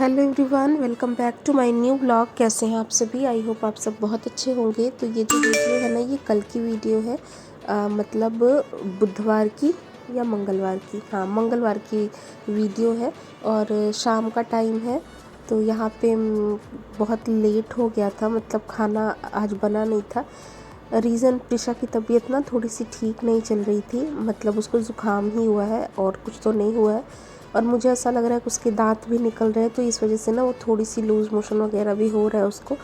Hello everyone, welcome back to my new blog. कैसे हैं आप सभी? आई होप आप सब बहुत अच्छे होंगे। तो ये जो वीडियो है ना, ये कल की वीडियो है, मतलब बुधवार की या मंगलवार की, हाँ मंगलवार की वीडियो है। और शाम का टाइम है। तो यहाँ पे बहुत लेट हो गया था, मतलब खाना आज बना नहीं था। रीज़न, प्रिशा की तबीयत ना थोड़ी सी ठीक नहीं चल रही थी, मतलब उसको ज़ुकाम ही हुआ है और कुछ तो नहीं हुआ है। और मुझे ऐसा लग रहा है कि उसके दांत भी निकल रहे हैं, तो इस वजह से ना वो थोड़ी सी लूज़ मोशन वगैरह भी हो रहा है उसको।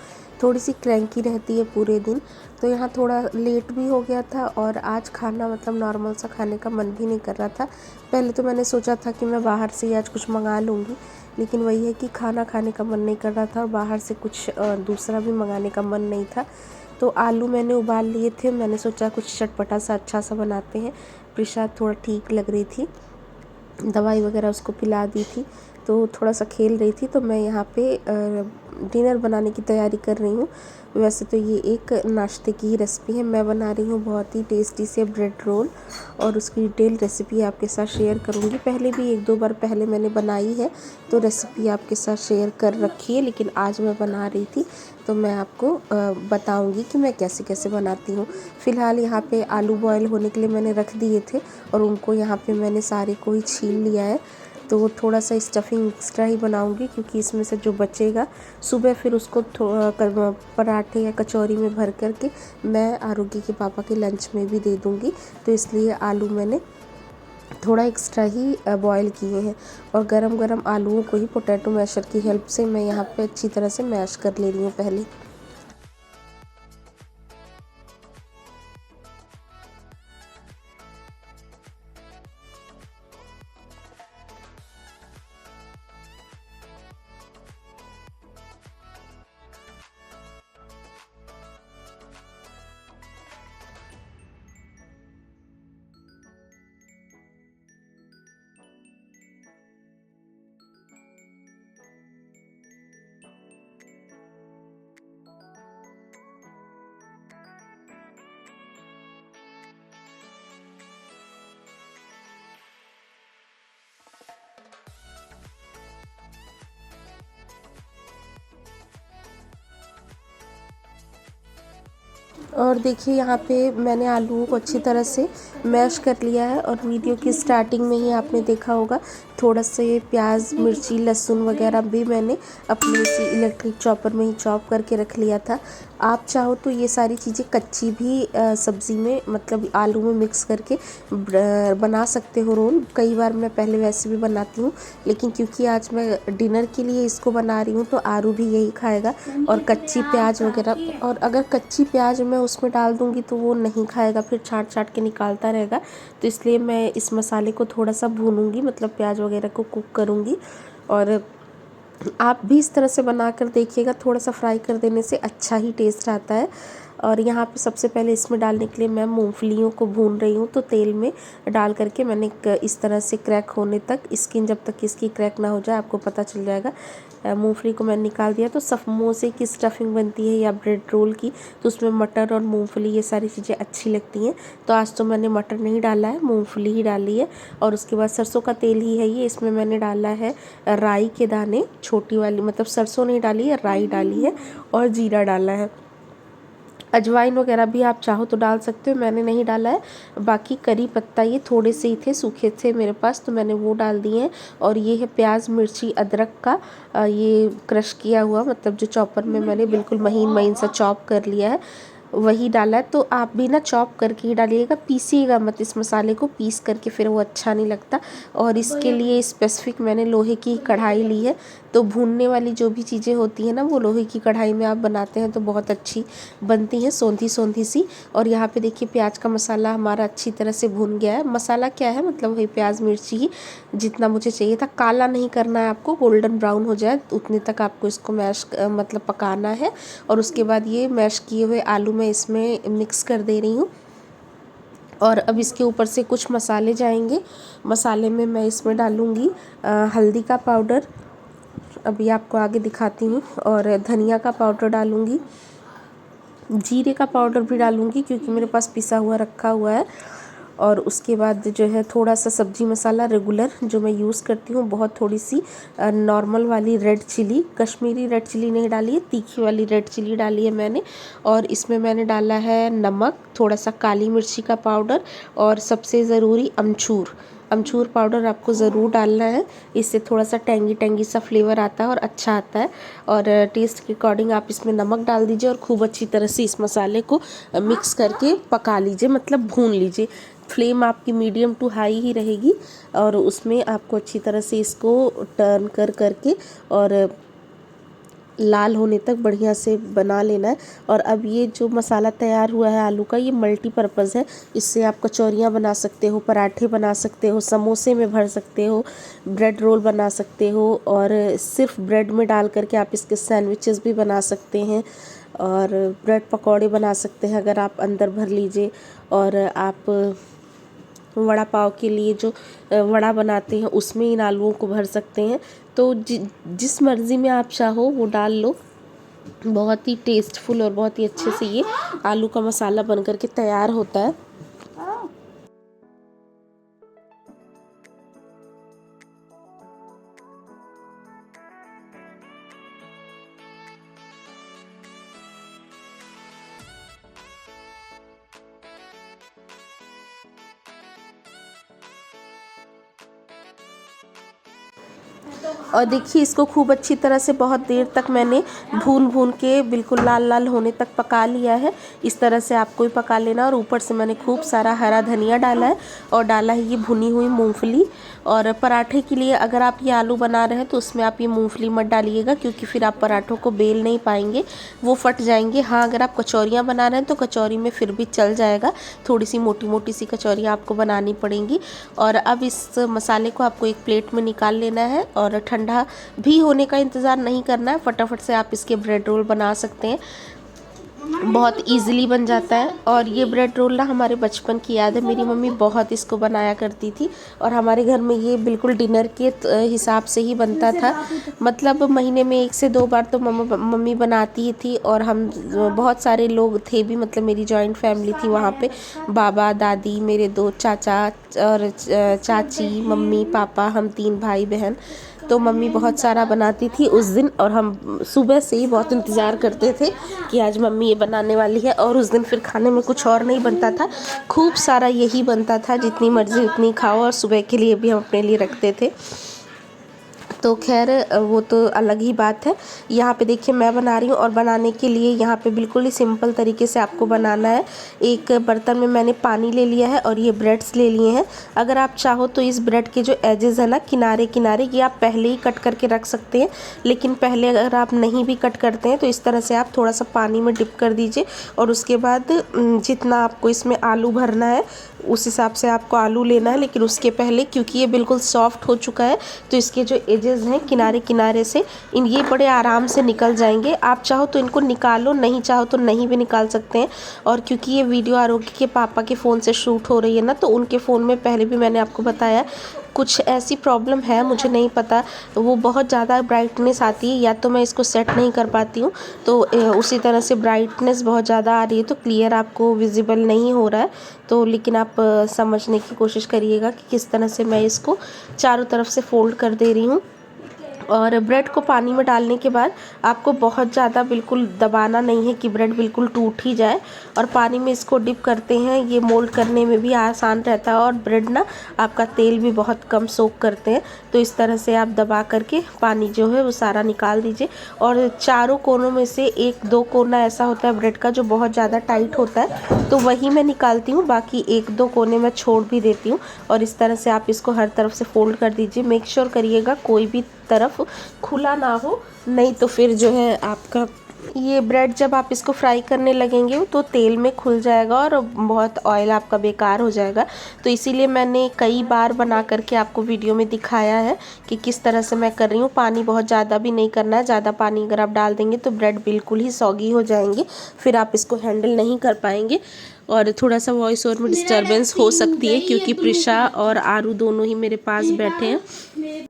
थोड़ी सी क्रैंकी रहती है पूरे दिन। तो यहाँ थोड़ा लेट भी हो गया था और आज खाना मतलब नॉर्मल सा खाने का मन भी नहीं कर रहा था। पहले तो मैंने सोचा था कि मैं बाहर से ही आज कुछ मंगा लूँगी, लेकिन वही है कि खाना खाने का मन नहीं कर रहा था और बाहर से कुछ दूसरा भी मंगाने का मन नहीं था। तो आलू मैंने उबाल लिए थे, मैंने सोचा कुछ चटपटा सा अच्छा सा बनाते हैं। प्रिशा थोड़ा ठीक लग रही थी, दवाई वगैरह उसको पिला दी थी, तो थोड़ा सा खेल रही थी। तो मैं यहाँ पे डिनर बनाने की तैयारी कर रही हूँ। वैसे तो ये एक नाश्ते की ही रेसिपी है, मैं बना रही हूँ बहुत ही टेस्टी से ब्रेड रोल, और उसकी डिटेल रेसिपी आपके साथ शेयर करूँगी। पहले भी एक दो बार पहले मैंने बनाई है, तो रेसिपी आपके साथ शेयर कर रखी है, लेकिन आज मैं बना रही थी तो मैं आपको बताऊंगी कि मैं कैसे कैसे बनाती हूँ। फ़िलहाल यहाँ पे आलू बॉयल होने के लिए मैंने रख दिए थे और उनको यहाँ पे मैंने सारे को ही छील लिया है। तो थोड़ा सा स्टफिंग एक्स्ट्रा ही बनाऊंगी, क्योंकि इसमें से जो बचेगा सुबह फिर उसको पराठे या कचौरी में भर करके मैं आरोग्य के पापा के लंच में भी दे दूँगी। तो इसलिए आलू मैंने थोड़ा एक्स्ट्रा ही बॉयल किए हैं, और गरम गरम आलूओं को ही पोटैटो मैशर की हेल्प से मैं यहाँ पे अच्छी तरह से मैश कर ले रही हूँ पहले। और देखिए यहाँ पे मैंने आलूओं को अच्छी तरह से मैश कर लिया है, और वीडियो की स्टार्टिंग में ही आपने देखा होगा थोड़ा से प्याज, मिर्ची, लहसुन वगैरह भी मैंने अपने इसी इलेक्ट्रिक चॉपर में ही चॉप करके रख लिया था। आप चाहो तो ये सारी चीज़ें कच्ची भी सब्ज़ी में, मतलब आलू में मिक्स करके बना सकते हो रोल। कई बार मैं पहले वैसे भी बनाती हूँ, लेकिन क्योंकि आज मैं डिनर के लिए इसको बना रही हूँ तो आरू भी यही खाएगा। और कच्ची प्याज वगैरह, और अगर कच्ची प्याज मैं उसमें डाल दूँगी तो वो नहीं खाएगा, फिर छाँट छाँट के निकालता रहेगा। तो इसलिए मैं इस मसाले को थोड़ा सा भूनूंगी, मतलब प्याज वगैरह को कुक करूँगी। और आप भी इस तरह से बना कर देखिएगा, थोड़ा सा फ्राई कर देने से अच्छा ही टेस्ट आता है। और यहाँ पे सबसे पहले इसमें डालने के लिए मैं मूंगफलियों को भून रही हूँ। तो तेल में डाल करके मैंने इस तरह से क्रैक होने तक, स्किन जब तक इसकी क्रैक ना हो जाए आपको पता चल जाएगा। मूंगफली को मैंने निकाल दिया। तो समोसे की स्टफिंग बनती है या ब्रेड रोल की, तो उसमें मटर और मूंगफली ये सारी चीज़ें अच्छी लगती हैं। तो आज तो मैंने मटर नहीं डाला है, मूंगफली ही डाली है। और उसके बाद सरसों का तेल ही है ये, इसमें मैंने डाला है राई के दाने, छोटी वाली, मतलब सरसों नहीं डाली है, राई डाली है, और जीरा डाला है। अजवाइन वगैरह भी आप चाहो तो डाल सकते हो, मैंने नहीं डाला है। बाकी करी पत्ता ये थोड़े से ही थे, सूखे थे मेरे पास, तो मैंने वो डाल दिए हैं। और ये है प्याज, मिर्ची, अदरक का ये क्रश किया हुआ, मतलब जो चॉपर में मैंने बिल्कुल महीन महीन सा चॉप कर लिया है, वही डाला है। तो आप भी ना चॉप करके ही डालिएगा, पीसिएगा मत इस मसाले को, पीस करके फिर वो अच्छा नहीं लगता। और इसके लिए स्पेसिफिक मैंने लोहे की कढ़ाई ली है। तो भूनने वाली जो भी चीज़ें होती हैं ना, वो लोहे की कढ़ाई में आप बनाते हैं तो बहुत अच्छी बनती हैं, सौंधी सौंधी सी। और यहाँ पे देखिए प्याज का मसाला हमारा अच्छी तरह से भून गया है। मसाला क्या है, मतलब वही प्याज मिर्ची ही जितना मुझे चाहिए था, काला नहीं करना है आपको, गोल्डन ब्राउन हो जाए उतने तक आपको इसको मैश मतलब पकाना है। और उसके बाद ये मैश किए हुए आलू मैं इसमें मिक्स कर दे रही हूँ। और अब इसके ऊपर से कुछ मसाले जाएंगे। मसाले में मैं इसमें डालूँगी हल्दी का पाउडर, अभी आपको आगे दिखाती हूँ, और धनिया का पाउडर डालूँगी, जीरे का पाउडर भी डालूँगी क्योंकि मेरे पास पिसा हुआ रखा हुआ है। और उसके बाद जो है थोड़ा सा सब्जी मसाला रेगुलर जो मैं यूज़ करती हूँ, बहुत थोड़ी सी नॉर्मल वाली red chilli, Kashmiri red chilli नहीं डाली है, तीखी वाली रेड चिली डाली है मैंने। और इसमें मैंने डाला है नमक, थोड़ा सा काली मिर्ची का पाउडर और सबसे ज़रूरी अमचूर। अमचूर पाउडर आपको ज़रूर डालना है, इससे थोड़ा सा टेंगी टेंगी सा फ्लेवर आता है और अच्छा आता है। और टेस्ट के अकॉर्डिंग आप इसमें नमक डाल दीजिए और खूब अच्छी तरह से इस मसाले को मिक्स करके पका लीजिए, मतलब भून लीजिए। फ्लेम आपकी मीडियम टू हाई ही रहेगी और उसमें आपको अच्छी तरह से इसको टर्न करके और लाल होने तक बढ़िया से बना लेना है। और अब ये जो मसाला तैयार हुआ है आलू का, ये मल्टीपर्पज़ है। इससे आप कचौरियाँ बना सकते हो, पराठे बना सकते हो, समोसे में भर सकते हो, ब्रेड रोल बना सकते हो और सिर्फ ब्रेड में डाल करके आप इसके सैंडविचेस भी बना सकते हैं और ब्रेड पकौड़े बना सकते हैं अगर आप अंदर भर लीजिए। और आप वड़ा पाव के लिए जो वड़ा बनाते हैं उसमें इन आलूओं को भर सकते हैं। तो जिस मर्ज़ी में आप चाहो वो डाल लो। बहुत ही टेस्टफुल और बहुत ही अच्छे से ये आलू का मसाला बन करके तैयार होता है। और देखिए इसको खूब अच्छी तरह से बहुत देर तक मैंने भून भून के बिल्कुल लाल लाल होने तक पका लिया है। इस तरह से आपको ही पका लेना। और ऊपर से मैंने खूब सारा हरा धनिया डाला है और डाला है ये भुनी हुई मूंगफली। और पराठे के लिए अगर आप ये आलू बना रहे हैं तो उसमें आप ये मूंगफली मत डालिएगा, क्योंकि फिर आप पराठों को बेल नहीं पाएंगे, वो फट जाएंगे। हाँ, अगर आप कचौरियाँ बना रहे हैं तो कचौरी में फिर भी चल जाएगा, थोड़ी सी मोटी मोटी सी कचौरियाँ आपको बनानी पड़ेंगी। और अब इस मसाले को आपको एक प्लेट में निकाल लेना है और ठंडा भी होने का इंतज़ार नहीं करना है, फटाफट से आप इसके ब्रेड रोल बना सकते हैं, बहुत इजीली बन जाता है। और ये ब्रेड रोल ना हमारे बचपन की याद है, मेरी मम्मी बहुत इसको बनाया करती थी और हमारे घर में ये बिल्कुल डिनर के हिसाब से ही बनता था। मतलब महीने में 1 से 2 बार तो मम्मी बनाती ही थी। और हम बहुत सारे लोग थे भी, मतलब मेरी जॉइंट फैमिली थी वहाँ पे, बाबा दादी, मेरे 2 चाचा और चाची, मम्मी पापा, हम 3 भाई बहन। तो मम्मी बहुत सारा बनाती थी उस दिन और हम सुबह से ही बहुत इंतज़ार करते थे कि आज मम्मी ये बनाने वाली है। और उस दिन फिर खाने में कुछ और नहीं बनता था, खूब सारा यही बनता था, जितनी मर्ज़ी उतनी खाओ और सुबह के लिए भी हम अपने लिए रखते थे। तो खैर वो तो अलग ही बात है। यहाँ पे देखिए मैं बना रही हूँ और बनाने के लिए यहाँ पे बिल्कुल ही सिंपल तरीके से आपको बनाना है। एक बर्तन में मैंने पानी ले लिया है और ये ब्रेड्स ले लिए हैं। अगर आप चाहो तो इस ब्रेड के जो एजेस है ना, किनारे किनारे, ये आप पहले ही कट करके रख सकते हैं। लेकिन पहले अगर आप नहीं भी कट करते हैं तो इस तरह से आप थोड़ा सा पानी में डिप कर दीजिए और उसके बाद जितना आपको इसमें आलू भरना है उस हिसाब से आपको आलू लेना है। लेकिन उसके पहले, क्योंकि ये बिल्कुल सॉफ्ट हो चुका है, तो इसके जो एजेस हैं किनारे किनारे से, ये बड़े आराम से निकल जाएंगे। आप चाहो तो इनको निकालो, नहीं चाहो तो नहीं भी निकाल सकते हैं। और क्योंकि ये वीडियो आरोग्य के पापा के फ़ोन से शूट हो रही है ना, तो उनके फ़ोन में पहले भी मैंने आपको बताया कुछ ऐसी प्रॉब्लम है, मुझे नहीं पता, वो बहुत ज़्यादा ब्राइटनेस आती है, या तो मैं इसको सेट नहीं कर पाती हूँ, तो उसी तरह से ब्राइटनेस बहुत ज़्यादा आ रही है, तो क्लियर आपको विजिबल नहीं हो रहा है। तो लेकिन आप समझने की कोशिश करिएगा कि किस तरह से मैं इसको चारों तरफ से फोल्ड कर दे रही हूँ। और ब्रेड को पानी में डालने के बाद आपको बहुत ज़्यादा बिल्कुल दबाना नहीं है कि ब्रेड बिल्कुल टूट ही जाए। और पानी में इसको डिप करते हैं, ये मोल्ड करने में भी आसान रहता है और ब्रेड ना आपका तेल भी बहुत कम सोख करते हैं। तो इस तरह से आप दबा करके पानी जो है वो सारा निकाल दीजिए। और चारों कोनों में से 1-2 कोना ऐसा होता है ब्रेड का जो बहुत ज़्यादा टाइट होता है, तो वही मैं निकालती हूँ, बाकी 1-2 कोने मैं छोड़ भी देती हूँ। और इस तरह से आप इसको हर तरफ से फोल्ड कर दीजिए। मेक श्योर करिएगा कोई भी तरफ खुला ना हो, नहीं तो फिर जो है आपका ये ब्रेड जब आप इसको फ्राई करने लगेंगे तो तेल में खुल जाएगा और बहुत ऑयल आपका बेकार हो जाएगा। तो इसीलिए मैंने कई बार बना करके आपको वीडियो में दिखाया है कि किस तरह से मैं कर रही हूँ। पानी बहुत ज़्यादा भी नहीं करना है, ज़्यादा पानी अगर आप डाल देंगे तो ब्रेड बिल्कुल ही सॉगी हो जाएंगे, फिर आप इसको हैंडल नहीं कर पाएंगे। और थोड़ा सा वॉइस ओवर में डिस्टर्बेंस हो सकती है क्योंकि प्रिशा और आरू दोनों ही मेरे पास बैठे हैं।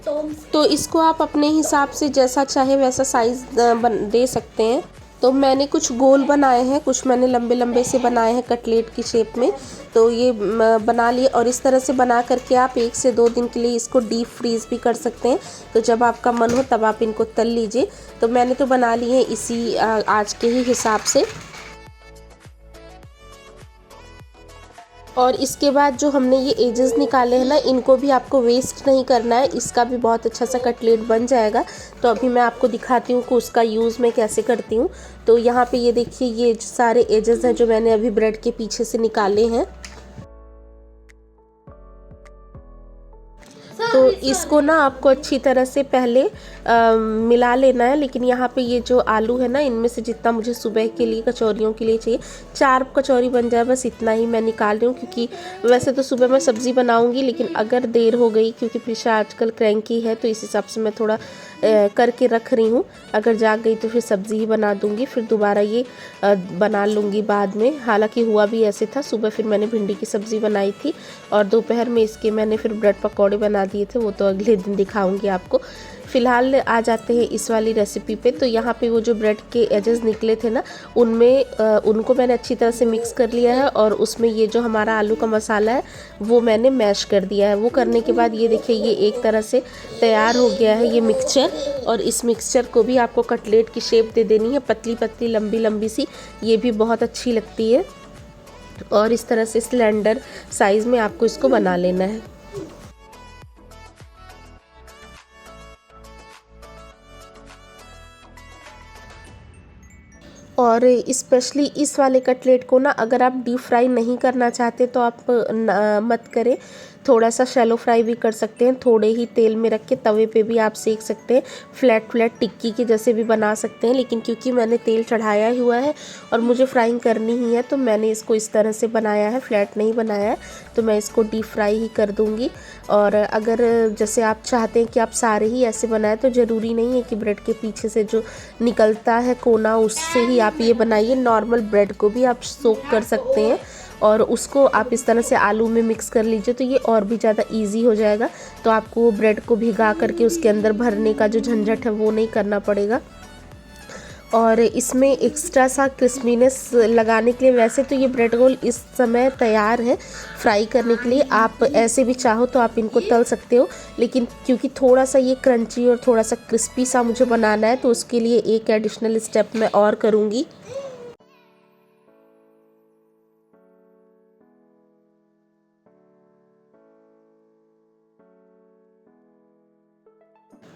तो इसको आप अपने हिसाब से जैसा चाहे वैसा साइज़ दे सकते हैं। तो मैंने कुछ गोल बनाए हैं, कुछ मैंने लंबे लंबे से बनाए हैं कटलेट की शेप में। तो ये बना लिए और इस तरह से बना करके आप 1 से 2 दिन के लिए इसको डीप फ्रीज़ भी कर सकते हैं। तो जब आपका मन हो तब आप इनको तल लीजिए। तो मैंने तो बना लिए हैं इसी आज के ही हिसाब से। और इसके बाद जो हमने ये एजेस निकाले हैं ना, इनको भी आपको वेस्ट नहीं करना है, इसका भी बहुत अच्छा सा कटलेट बन जाएगा। तो अभी मैं आपको दिखाती हूँ कि उसका यूज़ मैं कैसे करती हूँ। तो यहाँ पे ये देखिए, ये सारे एजेस हैं जो मैंने अभी ब्रेड के पीछे से निकाले हैं। तो इसको ना आपको अच्छी तरह से पहले मिला लेना है। लेकिन यहाँ पे ये जो आलू है ना, इनमें से जितना मुझे सुबह के लिए कचौरियों के लिए चाहिए, 4 कचौरी बन जाए बस इतना ही मैं निकाल रही हूँ। क्योंकि वैसे तो सुबह मैं सब्ज़ी बनाऊँगी, लेकिन अगर देर हो गई, क्योंकि प्रिशा आजकल क्रैंकी है, तो इस हिसाब से मैं थोड़ा करके रख रही हूँ। अगर जाग गई तो फिर सब्ज़ी ही बना दूँगी, फिर दोबारा ये बना लूँगी बाद में। हालांकि हुआ भी ऐसे था, सुबह फिर मैंने भिंडी की सब्ज़ी बनाई थी और दोपहर में इसके मैंने फिर ब्रेड पकौड़े बना दिए थे, वो तो अगले दिन दिखाऊंगी आपको। फ़िलहाल आ जाते हैं इस वाली रेसिपी पे। तो यहाँ पे वो जो ब्रेड के एजेस निकले थे ना, उनमें उनको मैंने अच्छी तरह से मिक्स कर लिया है और उसमें ये जो हमारा आलू का मसाला है वो मैंने मैश कर दिया है। वो करने के बाद ये देखिए, ये एक तरह से तैयार हो गया है ये मिक्सचर। और इस मिक्सचर को भी आपको कटलेट की शेप दे देनी है, पतली पतली लंबी लंबी सी, ये भी बहुत अच्छी लगती है। और इस तरह से सिलेंडर साइज़ में आपको इसको बना लेना है। और स्पेशली इस वाले कटलेट को ना, अगर आप डीप फ्राई नहीं करना चाहते तो आप मत करें, थोड़ा सा शैलो फ्राई भी कर सकते हैं। थोड़े ही तेल में रख के तवे पे भी आप सेक सकते हैं, फ्लैट फ्लैट टिक्की के जैसे भी बना सकते हैं। लेकिन क्योंकि मैंने तेल चढ़ाया हुआ है और मुझे फ्राइंग करनी ही है, तो मैंने इसको इस तरह से बनाया है, फ्लैट नहीं बनाया है। तो मैं इसको डीप फ्राई ही कर दूँगी। और अगर जैसे आप चाहते हैं कि आप सारे ही ऐसे बनाएं, तो ज़रूरी नहीं है कि ब्रेड के पीछे से जो निकलता है कोना उससे ही आप ये बनाइए। नॉर्मल ब्रेड को भी आप सोक कर सकते हैं और उसको आप इस तरह से आलू में मिक्स कर लीजिए, तो ये और भी ज़्यादा इजी हो जाएगा। तो आपको ब्रेड को भिगा करके उसके अंदर भरने का जो झंझट है वो नहीं करना पड़ेगा। और इसमें एक्स्ट्रा सा क्रिस्पीनेस लगाने के लिए, वैसे तो ये ब्रेड रोल इस समय तैयार है फ्राई करने के लिए, आप ऐसे भी चाहो तो आप इनको तल सकते हो। लेकिन क्योंकि थोड़ा सा ये क्रंची और थोड़ा सा क्रिस्पी सा मुझे बनाना है, तो उसके लिए एक एडिशनल स्टेप मैं और करूँगी।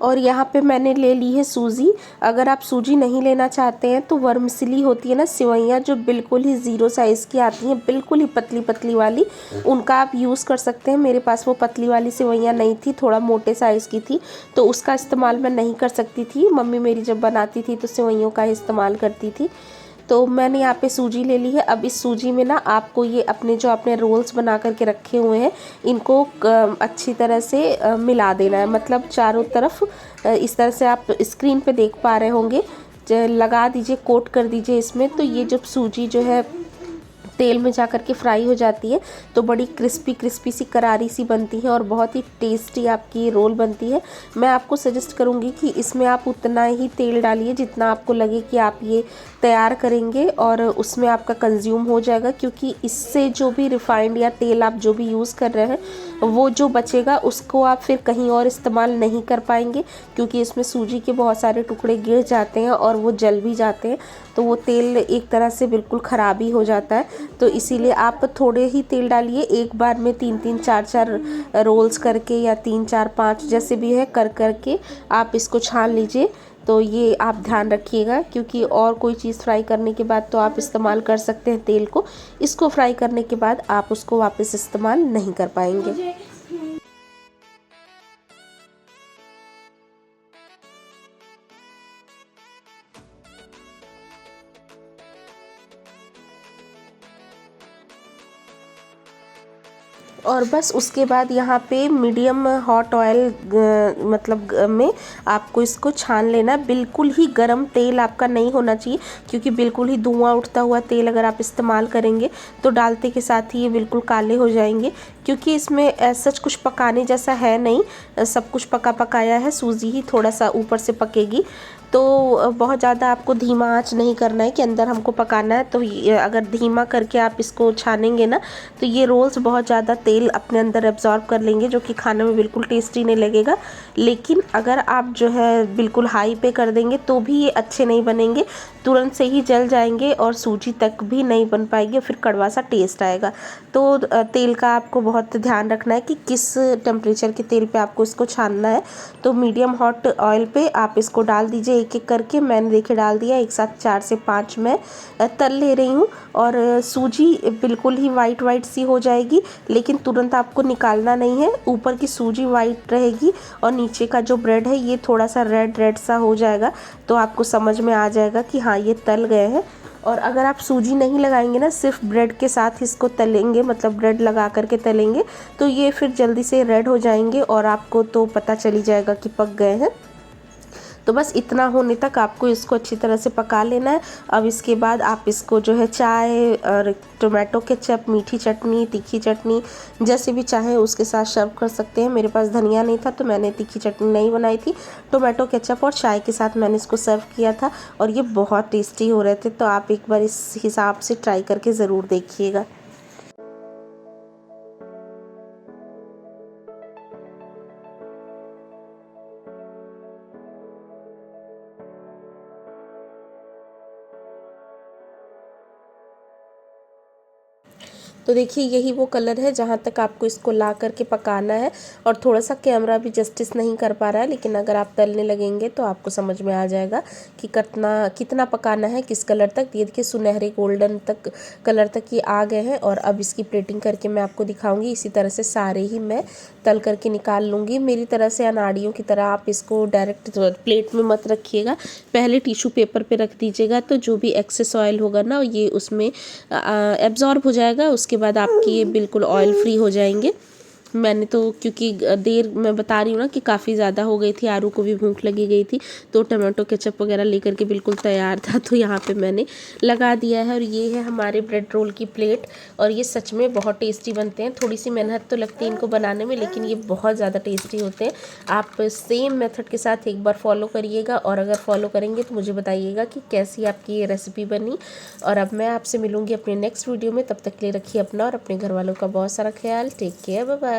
और यहाँ पे मैंने ले ली है सूजी। अगर आप सूजी नहीं लेना चाहते हैं तो वर्मसिली होती है ना सिवैयाँ, जो बिल्कुल ही ज़ीरो साइज़ की आती हैं, बिल्कुल ही पतली पतली वाली, उनका आप यूज़ कर सकते हैं। मेरे पास वो पतली वाली सिवैयाँ नहीं थी, थोड़ा मोटे साइज़ की थी, तो उसका इस्तेमाल मैं नहीं कर सकती थी। मम्मी मेरी जब बनाती थी तो सिवैयों का इस्तेमाल करती थी। तो मैंने यहाँ पे सूजी ले ली है। अब इस सूजी में ना आपको ये अपने जो आपने रोल्स बना करके रखे हुए हैं, इनको अच्छी तरह से मिला देना है। मतलब चारों तरफ इस तरह से आप स्क्रीन पे देख पा रहे होंगे, लगा दीजिए, कोट कर दीजिए इसमें। तो ये जब सूजी जो है तेल में जा कर के फ्राई हो जाती है, तो बड़ी क्रिस्पी क्रिस्पी सी करारी सी बनती है और बहुत ही टेस्टी आपकी रोल बनती है। मैं आपको सजेस्ट करूँगी कि इसमें आप उतना ही तेल डालिए जितना आपको लगे कि आप ये तैयार करेंगे और उसमें आपका कंज्यूम हो जाएगा। क्योंकि इससे जो भी रिफाइंड या तेल आप जो भी यूज़ कर रहे हैं, वो जो बचेगा उसको आप फिर कहीं और इस्तेमाल नहीं कर पाएंगे, क्योंकि इसमें सूजी के बहुत सारे टुकड़े गिर जाते हैं और वो जल भी जाते हैं, तो वो तेल एक तरह से बिल्कुल ख़राब ही हो जाता है। तो इसीलिए आप थोड़े ही तेल डालिए, एक बार में 3-3 4-4 रोल्स करके या 3-4-5 जैसे भी है कर करके आप इसको छान लीजिए। तो ये आप ध्यान रखिएगा, क्योंकि और कोई चीज़ फ्राई करने के बाद तो आप इस्तेमाल कर सकते हैं तेल को, इसको फ्राई करने के बाद आप उसको वापस इस्तेमाल नहीं कर पाएंगे। और बस उसके बाद यहाँ पे मीडियम हॉट ऑयल मतलब में आपको इसको छान लेना है। बिल्कुल ही गरम तेल आपका नहीं होना चाहिए, क्योंकि बिल्कुल ही धुआं उठता हुआ तेल अगर आप इस्तेमाल करेंगे तो डालते के साथ ही ये बिल्कुल काले हो जाएंगे। क्योंकि इसमें सच कुछ पकाने जैसा है नहीं, सब कुछ पका पकाया है, सूजी ही थोड़ा सा ऊपर से पकेगी। तो बहुत ज़्यादा आपको धीमा आंच नहीं करना है कि अंदर हमको पकाना है। तो अगर धीमा करके आप इसको छानेंगे ना तो ये रोल्स बहुत ज़्यादा तेल अपने अंदर एब्जॉर्ब कर लेंगे, जो कि खाने में बिल्कुल टेस्टी नहीं लगेगा। लेकिन अगर आप जो है बिल्कुल हाई पे कर देंगे तो भी ये अच्छे नहीं बनेंगे, तुरंत से ही जल जाएंगे और सूजी तक भी नहीं बन पाएगी, फिर कड़वा सा टेस्ट आएगा। तो तेल का आपको बहुत ध्यान रखना है कि किस टेम्परेचर के तेल पे आपको इसको छानना है। तो मीडियम हॉट ऑयल पे आप इसको डाल दीजिए एक एक करके। मैंने देखिए डाल दिया, एक साथ 4 से 5 मैं तल ले रही हूँ। और सूजी बिल्कुल ही वाइट वाइट सी हो जाएगी, लेकिन तुरंत आपको निकालना नहीं है। ऊपर की सूजी वाइट रहेगी और नीचे का जो ब्रेड है ये थोड़ा सा रेड रेड सा हो जाएगा, तो आपको समझ में आ जाएगा कि हाँ ये तल गए हैं। और अगर आप सूजी नहीं लगाएंगे ना, सिर्फ ब्रेड के साथ इसको तलेंगे, मतलब ब्रेड लगा करके तलेंगे, तो ये फिर जल्दी से रेड हो जाएंगे और आपको तो पता चली जाएगा कि पक गए हैं। तो बस इतना होने तक आपको इसको अच्छी तरह से पका लेना है। अब इसके बाद आप इसको जो है चाय और टोमेटो केचप, मीठी चटनी, तीखी चटनी, जैसे भी चाहे उसके साथ सर्व कर सकते हैं। मेरे पास धनिया नहीं था तो मैंने तीखी चटनी नहीं बनाई थी, टोमेटो केचप और चाय के साथ मैंने इसको सर्व किया था और ये बहुत टेस्टी हो रहे थे। तो आप एक बार इस हिसाब से ट्राई करके ज़रूर देखिएगा। तो देखिए यही वो कलर है जहाँ तक आपको इसको ला करके पकाना है। और थोड़ा सा कैमरा भी जस्टिस नहीं कर पा रहा है, लेकिन अगर आप तलने लगेंगे तो आपको समझ में आ जाएगा कि कितना पकाना है, किस कलर तक। ये देखिए सुनहरे गोल्डन तक कलर तक ये आ गए हैं। और अब इसकी प्लेटिंग करके मैं आपको दिखाऊंगी। इसी तरह से सारे ही मैं तल करके निकाल लूँगी। मेरी तरह से अनाड़ियों की तरह आप इसको डायरेक्ट प्लेट में मत रखिएगा, पहले टिश्यू पेपर पे रख दीजिएगा, तो जो भी एक्सेस ऑयल होगा ना ये उसमें एब्जॉर्ब हो जाएगा। उसके बाद आपकी ये बिल्कुल ऑयल फ्री हो जाएंगे। मैंने तो क्योंकि देर मैं बता रही हूँ ना कि काफ़ी ज़्यादा हो गई थी, आरू को भी भूख लगी गई थी, तो टमाटो केचप वगैरह लेकर के बिल्कुल तैयार था, तो यहाँ पे मैंने लगा दिया है। और ये है हमारे ब्रेड रोल की प्लेट, और ये सच में बहुत टेस्टी बनते हैं। थोड़ी सी मेहनत तो लगती है इनको बनाने में, लेकिन ये बहुत ज़्यादा टेस्टी होते हैं। आप सेम मेथड के साथ एक बार फॉलो करिएगा, और अगर फॉलो करेंगे तो मुझे बताइएगा कि कैसी आपकी ये रेसिपी बनी। और अब मैं आपसे मिलूँगी अपने नेक्स्ट वीडियो में, तब तक के लिए रखिए अपना और अपने घर वालों का बहुत सारा ख्याल। Take care, bye bye.